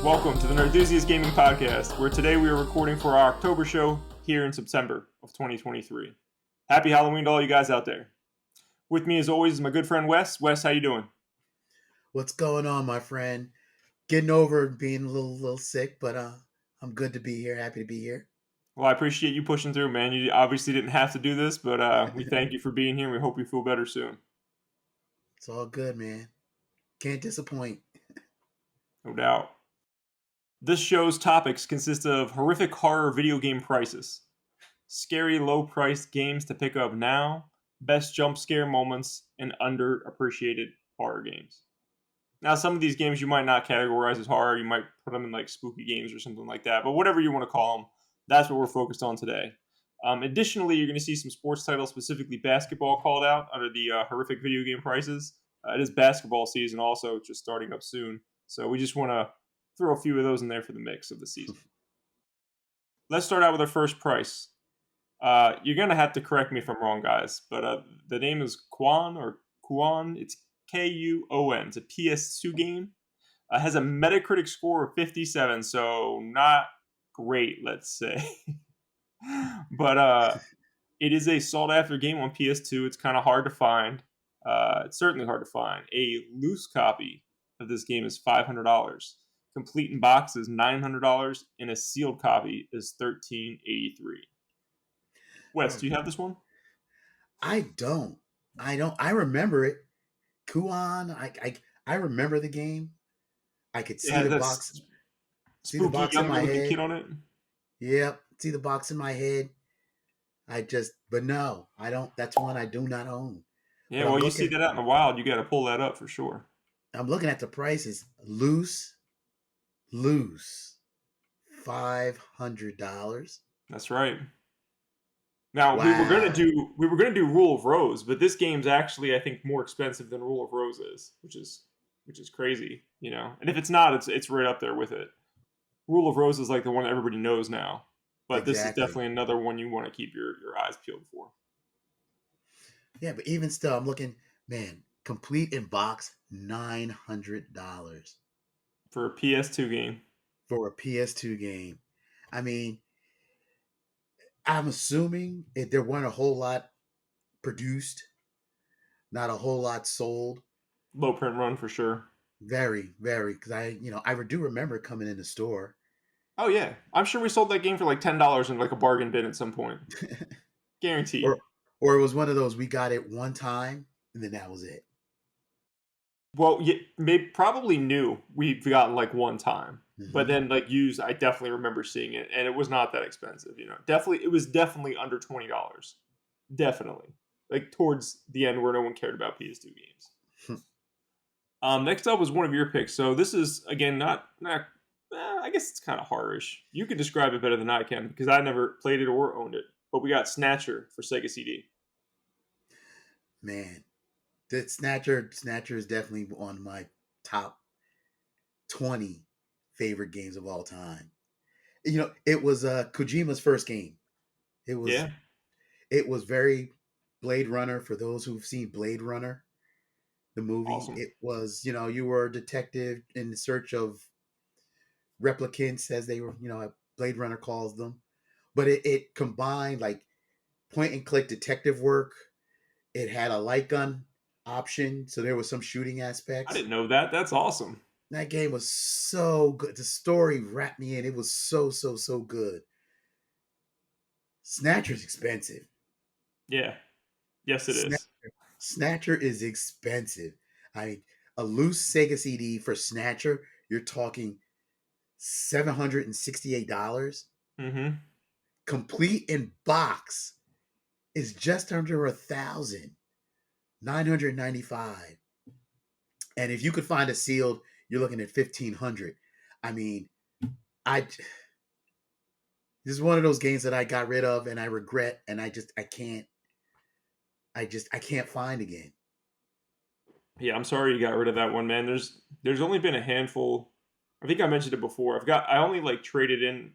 Welcome to the Nerd Enthusiast Gaming Podcast, where today we are recording for our October show here in September of 2023. Happy Halloween to all you guys out there. With me, as always, is my good friend Wes. Wes, how you doing? What's going on, my friend? Getting over being a little sick, but I'm good to be here. Happy to be here. Well, I appreciate you pushing through, man. You obviously didn't have to do this, but we thank you for being here, and we hope you feel better soon. It's all good, man. Can't disappoint. No doubt. This show's topics consist of horrific horror video game prices, scary low-priced games to pick up now, best jump scare moments, and underappreciated horror games. Now, some of these games you might not categorize as horror. You might put them in like spooky games or something like that. But whatever you want to call them, that's what we're focused on today. Additionally, you're going to see some sports titles, specifically basketball, called out under the horrific video game prices. It is basketball season also, just starting up soon. So we just want to throw a few of those in there for the mix of the season. Let's start out with our first price. You're going to have to correct me if I'm wrong, guys. But the name is Kuon. It's Kuon. It's a PS2 game. Has a Metacritic score of 57, so not great, let's say. But it is a sought-after game on PS2. It's kind of hard to find. It's certainly hard to find. A loose copy of this game is $500. Complete in box is $900, and a sealed copy is $1383. Wes, do you have this one? I don't. I remember it. Kuon. I remember the game. I could see the box. See the box in my head. Kid on it. Yep. See the box in my head. But no, I don't. That's one I do not own. Yeah, well, you see that out in the wild, you got to pull that up for sure. I'm looking at the prices. Loose, $500. That's right. Now Wow. we were gonna do Rule of Rose, but this game's actually I think more expensive than Rule of Rose is, which is crazy, you know. And if it's not, it's right up there with it. Rule of Rose is like the one that everybody knows now, but This is definitely another one you want to keep your eyes peeled for. Yeah, but even still, I'm looking, man. Complete in box, $900 for a PS2 game. For a PS2 game, I mean, I'm assuming there weren't a whole lot produced, not a whole lot sold. Low print run for sure. Very, very, because I do remember coming in the store. Oh yeah, I'm sure we sold that game for like $10 in like a bargain bin at some point. Guaranteed. Or it was one of those we got it one time and then that was it. Well, yeah, probably new we've gotten like one time, but then like used, I definitely remember seeing it, and it was not that expensive. You know, it was definitely under $20. Definitely, like towards the end where no one cared about PS2 games. Next up was one of your picks. So this is again not. I guess it's kind of horror-ish. You can describe it better than I can because I never played it or owned it. But we got Snatcher for Sega CD. Man. The Snatcher is definitely on my top 20 favorite games of all time. You know, it was Kojima's first game. It was very Blade Runner for those who've seen Blade Runner, the movie. Awesome. It was, you were a detective in search of replicants, as they were, Blade Runner calls them. But it combined like point and click detective work. It had a light gun option, so there was some shooting aspects. I didn't know that. That's awesome. That game was so good. The story wrapped me in. It was so good. Snatcher's expensive. Yeah. Yes, it is. Snatcher is expensive. I mean, a loose Sega CD for Snatcher, you're talking $768. Complete in box is just under $1,000. $995. And if you could find a sealed, you're looking at $1,500. I mean, this is one of those games that I got rid of and I regret, and I can't find again. Yeah, I'm sorry you got rid of that one, man. There's only been a handful. I think I mentioned it before. I only like traded in.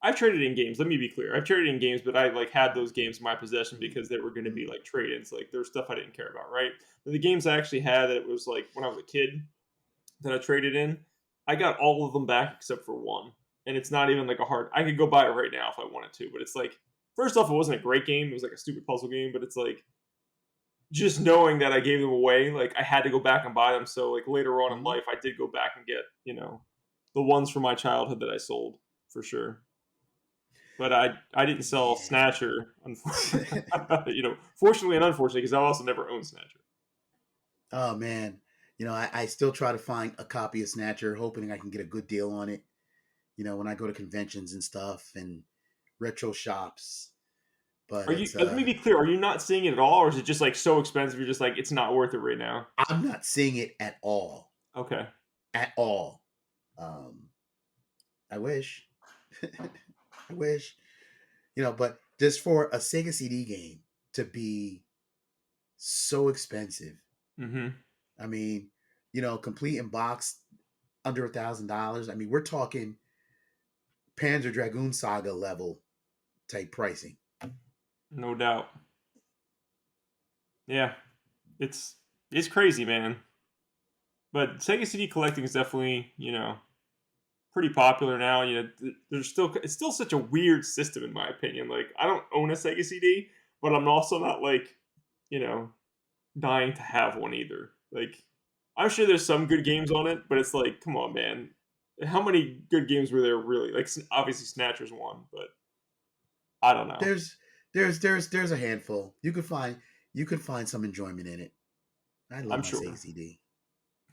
I've traded in games. Let me be clear. I've traded in games, but I like had those games in my possession because they were going to be like trade-ins. Like there's stuff I didn't care about, right? But the games I actually had that it was like when I was a kid that I traded in, I got all of them back except for one, and it's not even like a hard. I could go buy it right now if I wanted to, but it's like first off, it wasn't a great game. It was like a stupid puzzle game, but it's like just knowing that I gave them away, like I had to go back and buy them. So like later on in Mhm. life, I did go back and get the ones from my childhood that I sold for sure. But I didn't sell Yeah. Snatcher, fortunately and unfortunately, because I also never owned Snatcher. Oh man, I still try to find a copy of Snatcher, hoping I can get a good deal on it. When I go to conventions and stuff and retro shops. But Are you? it's Let me be clear. Are you not seeing it at all, or is it just like so expensive? You're just like it's not worth it right now. I'm not seeing it at all. Okay. At all. Um, I wish. I wish. But just for a Sega CD game to be so expensive. Mm-hmm. I mean, complete in box under $1,000. I mean, we're talking Panzer Dragoon Saga level type pricing. No doubt. Yeah. It's it's crazy, man. But Sega CD collecting is definitely pretty popular now. There's still it's still such a weird system in my opinion. Like I don't own a Sega CD, but I'm also not like you know dying to have one either. Like I'm sure there's some good games on it, but it's like come on, man. How many good games were there really? Like obviously Snatcher's one, but I don't know. There's there's a handful. You could find some enjoyment in it. I love I'm my Sega sure. CD.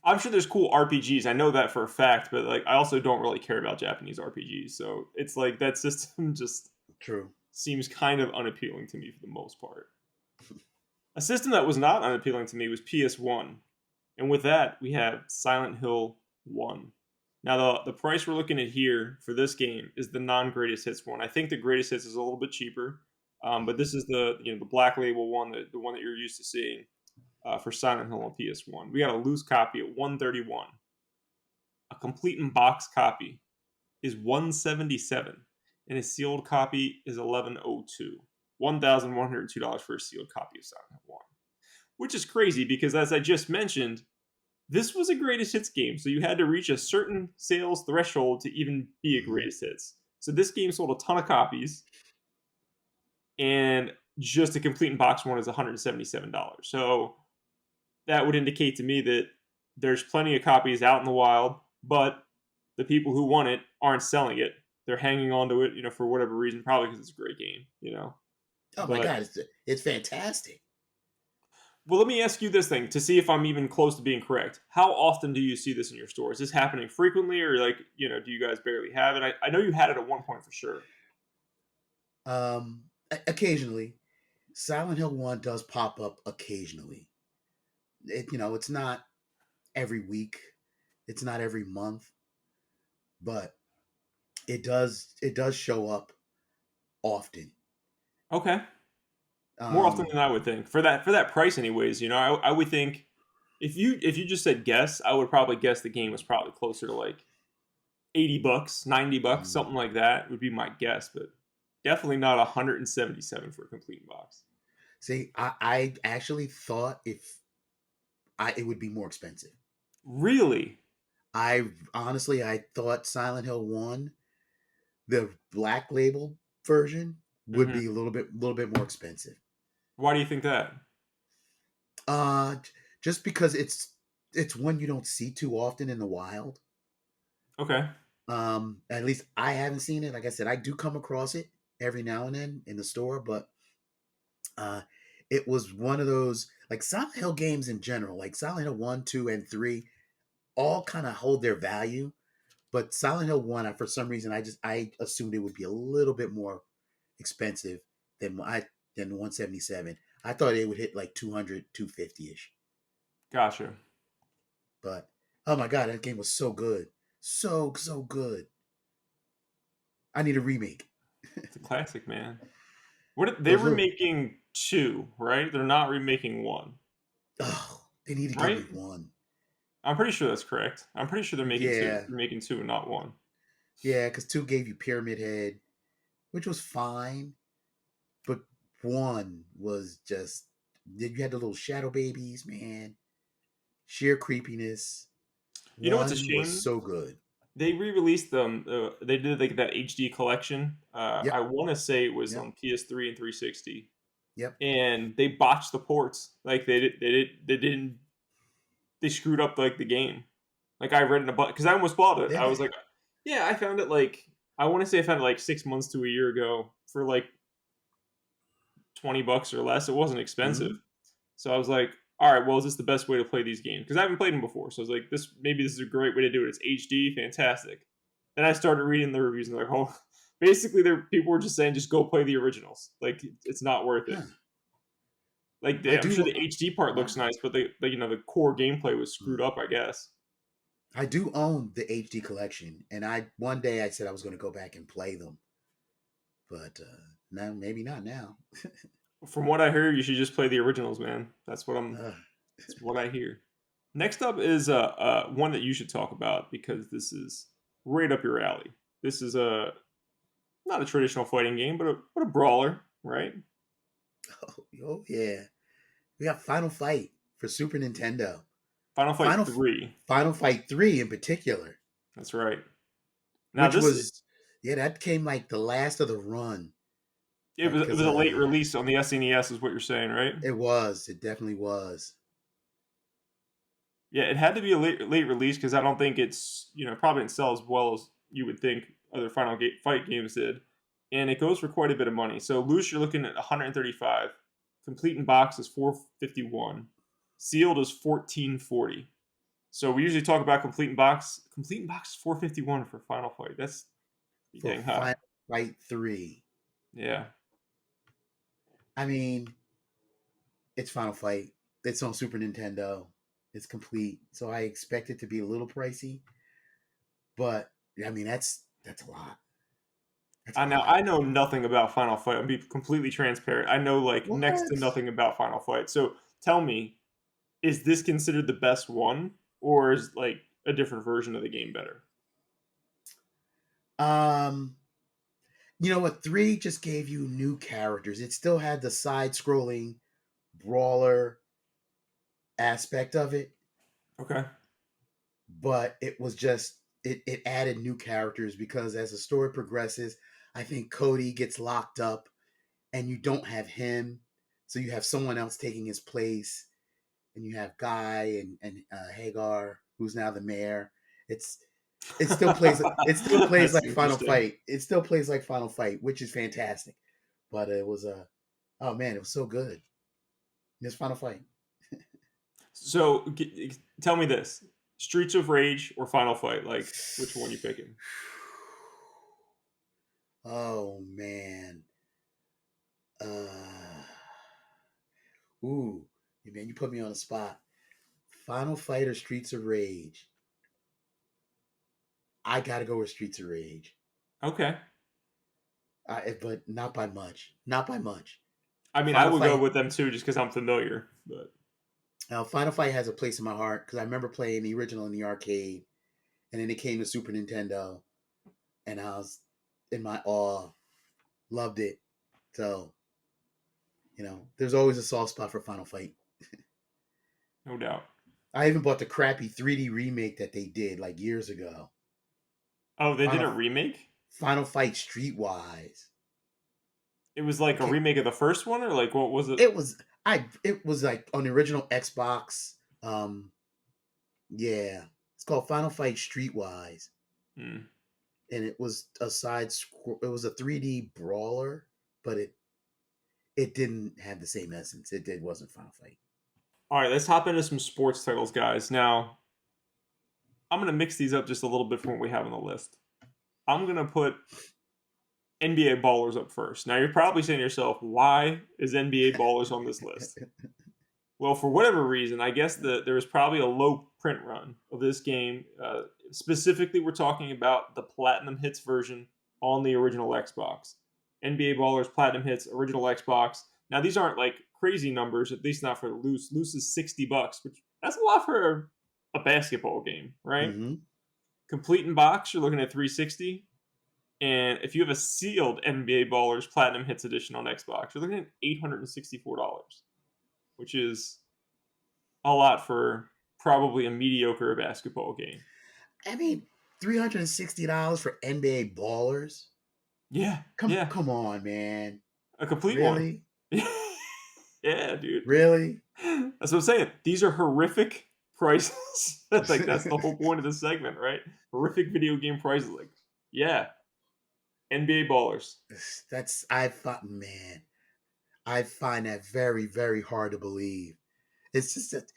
I'm sure there's cool RPGs. I know that for a fact, but like I also don't really care about Japanese RPGs. So it's like that system just True. seems kind of unappealing to me for the most part. A system that was not unappealing to me was PS1. And with that, we have Silent Hill 1. Now, the price we're looking at here for this game is the non greatest hits one. I think the greatest hits is a little bit cheaper, but Mhm. this is the black label one, the one that you're used to seeing for Silent Hill on PS1. We got a loose copy at 131. A complete in box copy is 177, and a sealed copy is 1102. $1,102 for a sealed copy of Silent Hill 1. Which is crazy because, as I just mentioned, this was a greatest hits game. So you had to reach a certain sales threshold to even be a Mhm. greatest hits. So this game sold a ton of copies, and just a complete in box one is $177. So that would indicate to me that there's plenty of copies out in the wild, but the people who want it aren't selling it. They're hanging on to it, for whatever reason, probably because it's a great game. Oh my But god, it's fantastic. well, let me ask you this thing to see if I'm even close to being correct. How often do you see this in your store? Is this happening frequently, or like, do you guys barely have it? I know you had it at one point for sure. Occasionally, Silent Hill 1 does pop up occasionally. It's not every week, it's not every month, but it does show up often. Okay, more often Um, than I would think for that price, anyways. I would think if you just said guess, I would probably guess the game was probably closer to like $80, $90, mhm. something like that would be my guess, but definitely not 177 for a complete box. See, I actually thought if it would be more expensive. Really? I thought Silent Hill 1, the black label version, would Hmm. be a little bit more expensive. Why do you think that? Just because it's one you don't see too often in the wild. Okay. At least I haven't seen it. Like I said, I do come across it every now and then in the store, but uh it was one of those, like, Silent Hill games in general, like Silent Hill 1, 2, and 3, all kind of hold their value. But Silent Hill 1, for some reason, I assumed it would be a little bit more expensive than 177. I thought it would hit like 200, 250 ish. Gotcha. But oh my god, that game was so good. So good. I need a remake. It's a classic, man. They're Those little remaking two, right? They're not remaking one, Oh, they need to give me right? one. I'm pretty sure that's correct. I'm pretty sure they're making two. Yeah. They're making two and not one. Yeah, because two gave you Pyramid Head, which was fine, but one was just, you had the little shadow babies, man. Sheer creepiness. You know what's a One was shame? so good. They re-released them. They did like that HD collection. I Yep. want to say it was Yep. on PS3 and 360, Yep. and they botched the ports. Like they didn't they screwed up like the game. Like I read in a book because I almost bought it. Did I was they? like, yeah, I found it like I want to say I found it like 6 months to a year ago for like $20 or less. It wasn't expensive, Mm-hmm. so I was like, all right, well, is this the best way to play these games? Because I haven't played them before, so I was like, this is a great way to do it. It's HD, fantastic. Then I started reading the reviews and like, oh, basically, there people were just saying just go play the originals. Like it's not worth it. Huh. Like I I'm do. sure the HD part looks Wow. nice, but the core gameplay was Hmm. screwed up, I guess. I do own the HD collection, and I one day I said I was going to go back and play them, but no, maybe not now. From what I heard, you should just play the originals, man. Ugh. That's what I hear. Next up is one that you should talk about because this is right up your alley. This is not a traditional fighting game, but a brawler, right? Oh yeah, we got Final Fight for Super Nintendo. Final Fight Final 3. Final Fight 3 in particular, That's right. Now which this was yeah, that came like the last of the run. it Like was it because was a late release on the SNES, is what you're saying, right? it definitely was. Yeah, it had to be a late release because I don't think it's probably didn't sell as well as you would think other Fight games did, and it goes for quite a bit of money. So loose, you're looking at 135. Complete in box is 451. Sealed is 1440. So we usually talk about complete in box. Complete in box is 451 for Final Fight. That's pretty For dang high. Final Fight 3. Yeah. I mean, it's Final Fight. It's on Super Nintendo. It's complete. So I expect it to be a little pricey, but I mean that's a lot. That's a Now lot. I know nothing about Final Fight. I'll be completely transparent. I know like next to What? nothing about Final Fight. So tell me, is this considered the best one, or is like a different version of the game better? Um, you know what? 3 just gave you new characters. It still had the side-scrolling brawler aspect of it, Okay. but it was just it added new characters because as the story progresses, I think Cody gets locked up and you don't have him, so you have someone else taking his place, and you have Guy and Hagar, who's now the mayor. It's it still plays That's like Final interesting. Fight. It still plays like Final Fight, which is fantastic. But it was a oh man, it was so good. This Final Fight. So tell me this: Streets of Rage or Final Fight? Like, which one you picking? Oh man. Uh ooh, man, you put me on the spot. Final Fight or Streets of Rage? I gotta go with Streets of Rage. Okay. But not by much. Not by much. I mean, I Final would go Fight. with them too, just because I'm familiar. But Now, Final Fight has a place in my heart because I remember playing the original in the arcade, and then it came to Super Nintendo, and I was in my awe, loved it. So, there's always a soft spot for Final Fight. no doubt. I even bought the crappy 3D remake that they did like years ago. Oh, they did Final a remake. Final Fight Streetwise. It was like a Okay, remake of the first one, or like what was it? it was like on the original Xbox. Yeah, it's called Final Fight Streetwise, Hmm. and it was it was a 3D brawler, but it didn't have the same essence. It wasn't Final Fight. All right, let's hop into some sports titles, guys. Now, I'm gonna mix these up just a little bit from what we have on the list. I'm gonna put NBA Ballers up first. Now, you're probably saying to yourself, why is NBA Ballers on this list? Well, for whatever reason, I guess there was probably a low print run of this game. Specifically, we're talking about the Platinum Hits version on the original Xbox. NBA Ballers Platinum Hits original Xbox. Now, these aren't like crazy numbers, at least not for loose. Loose is $60, which that's a lot for a basketball game, right? Mm-hmm. Complete in box, you're looking at 360. And if you have a sealed NBA Ballers Platinum Hits edition on Xbox, you're looking at $864, which is a lot for probably a mediocre basketball game. I mean, $360 for NBA Ballers. Yeah, Come yeah, come on, man. a complete one. Really? Yeah, dude. Really? That's what I'm saying. These are horrific prices. Like that's the whole point of the segment, right? Horrific video game prices. Like, yeah, NBA ballers. That's I thought, man. I find that very, very hard to believe. It's just that,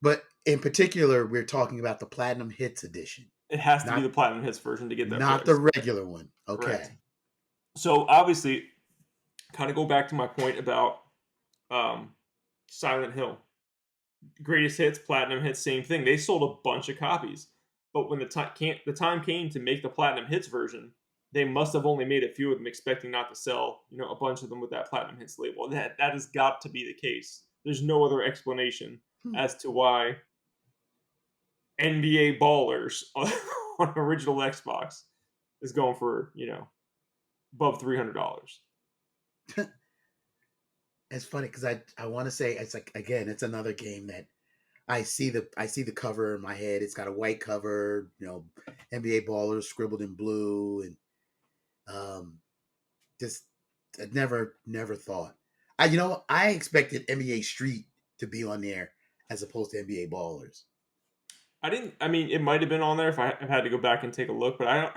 but in particular, we're talking about the Platinum Hits edition, It has to be not the platinum hits version to get that not the price. regular one. Correct. Okay. So obviously, kind of go back to my point about um, Silent Hill. Greatest hits, platinum hits, same thing. They sold a bunch of copies, but when the time came to make the platinum hits version, they must have only made a few of them, expecting not to sell, a bunch of them with that platinum hits label. That has got to be the case. There's no other explanation Hmm. as to why NBA Ballers on original Xbox is going for above $300. It's funny because I want to say it's like again, it's another game that I see the cover in my head. It's got a white cover, NBA Ballers scribbled in blue, and um, just I never thought. I expected NBA Street to be on there as opposed to NBA Ballers. I didn't. I mean, it might have been on there if I had to go back and take a look, but I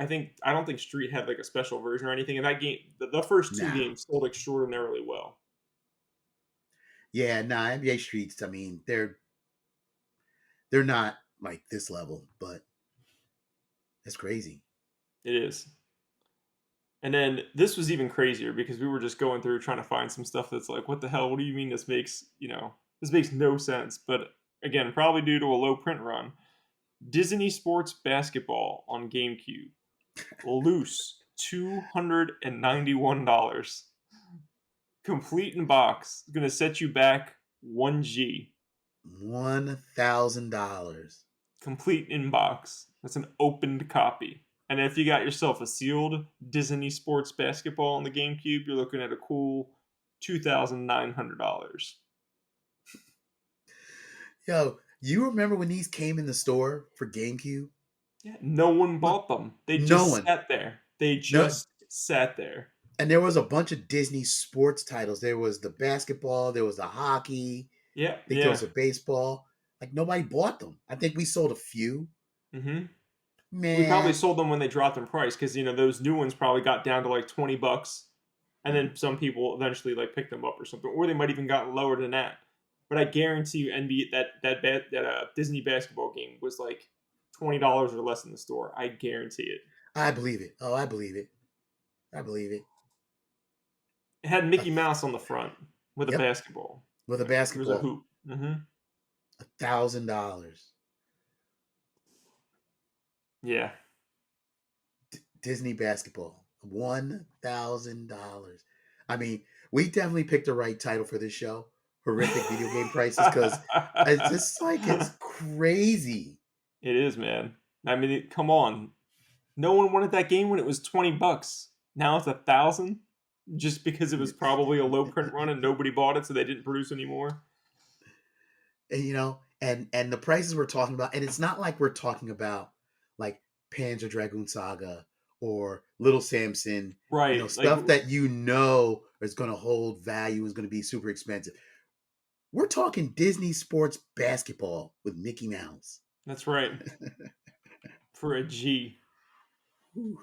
don't think Street had like a special version or anything. And that game, the first two Nah, games sold extraordinarily well. yeah, nah, NBA Streets. I mean, they're not like this level, but it's crazy. It is. And then this was even crazier because we were just going through trying to find some stuff that's like, what the hell? What do you mean this makes no sense? But again, probably due to a low print run. Disney Sports Basketball on GameCube, loose, $291. Complete in box. It's gonna set you back 1G. $1,000. Complete in box. That's an opened copy. And if you got yourself a sealed Disney Sports Basketball on the GameCube, you're looking at a cool $2,900. Yo, you remember when these came in the store for GameCube? Yeah, no one No, bought them. They no just one. sat there. They No, just sat there. and there was a bunch of Disney sports titles. There was the basketball, there was the hockey, Yeah, I think there was yeah. a baseball. Like nobody bought them. I think we sold a few. Mm-hmm. We probably Man, sold them when they dropped in price because those new ones probably got down to like $20, and mm, then some people eventually like picked them up or something, or they might even got lower than that. But I guarantee you, NBA that Disney basketball game was like $20 or less in the store. I guarantee it. I believe it. Oh, I believe it. I believe it. It had Uh, Mickey Mouse on the front with a yep, basketball. with a There was a basketball, hoop. Mm-hmm. $1,000. Yeah. Disney basketball, $1,000. I mean, we definitely picked the right title for this show. Horrific video game prices, because it's just like it's crazy. It is, man. I mean, come on. No one wanted that game when it was $20. Now it's 1,000, just because it was probably a low print run and nobody bought it, so they didn't produce anymore. And, and the prices we're talking about, and it's not like we're talking about like Panzer Dragoon Saga or Little Samson, Right? Like stuff that is going to hold value, is going to be super expensive. We're talking Disney sports basketball with Mickey Mouse. that's right for a G. Whew.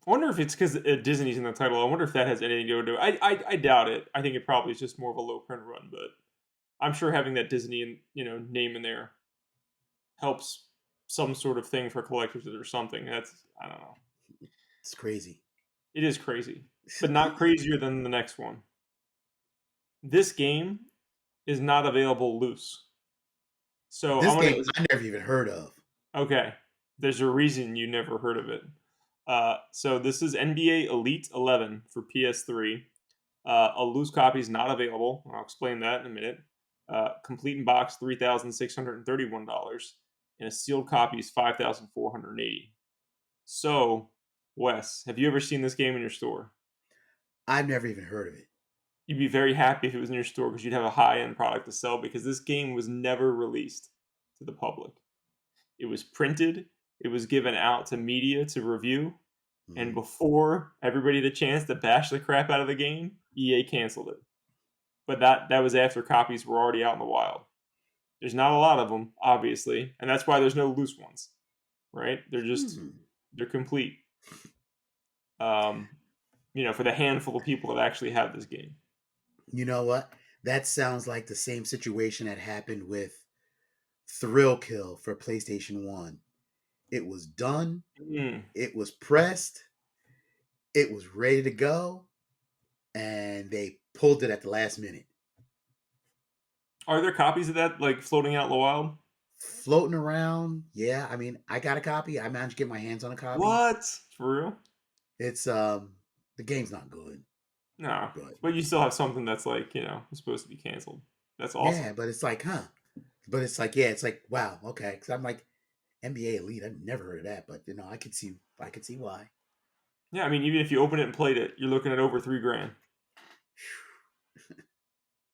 I wonder if it's because Disney's in the title. I wonder if that has anything to do with it. I doubt it. I think it probably is just more of a low print run, but I'm sure having that Disney name in there helps some sort of thing for collectors or something. I don't know. It's crazy. It is crazy, but not crazier than the next one. This game is not available loose. So This I'm game gonna I never even heard of. okay. There's a reason you never heard of it. So this is NBA Elite 11 for PS3. A loose copy is not available. I'll explain that in a minute. Complete in box, $3,631, and a sealed copy is $5,480. So, Wes, have you ever seen this game in your store? I've never even heard of it. You'd be very happy if it was in your store because you'd have a high end product to sell because this game was never released to the public. It was printed it was given out to media to review, and Mhm. before everybody had a chance to bash the crap out of the game, EA canceled it. But that was after copies were already out in the wild. There's not a lot of them, obviously, and that's why there's no loose ones, right? Hmm. They're complete. Um, for the handful of people that actually have this game. You know what? That sounds like the same situation that happened with Thrill Kill for PlayStation 1. It was done, Mm. it was pressed, it was ready to go, and they pulled it at the last minute. Are there copies of that like floating out in the wild? Floating around, yeah. I mean, I got a copy. I managed to get my hands on a copy. What? For real? It's the game's not good, No. but But you still have something that's like, supposed to be canceled. That's awesome. yeah, but it's like, huh? But it's like, yeah, it's like, wow, okay. Because I'm like NBA Elite. I've never heard of that, but I could see why. Yeah, I mean, even if you open it and played it, you're looking at over $3,000.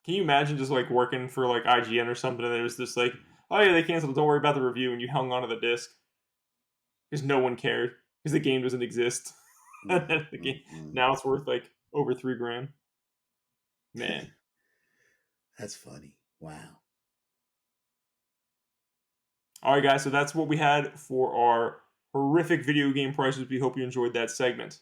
Can you imagine just like working for like IGN or something and it was just like, oh yeah, they canceled, don't worry about the review, and you hung onto the disc because no one cared because the game doesn't exist. And Mm, then the game mm, mm. now it's worth like over $3,000. Man. That's funny. Wow. All right, guys. So that's what we had for our horrific video game prices. We hope you enjoyed that segment.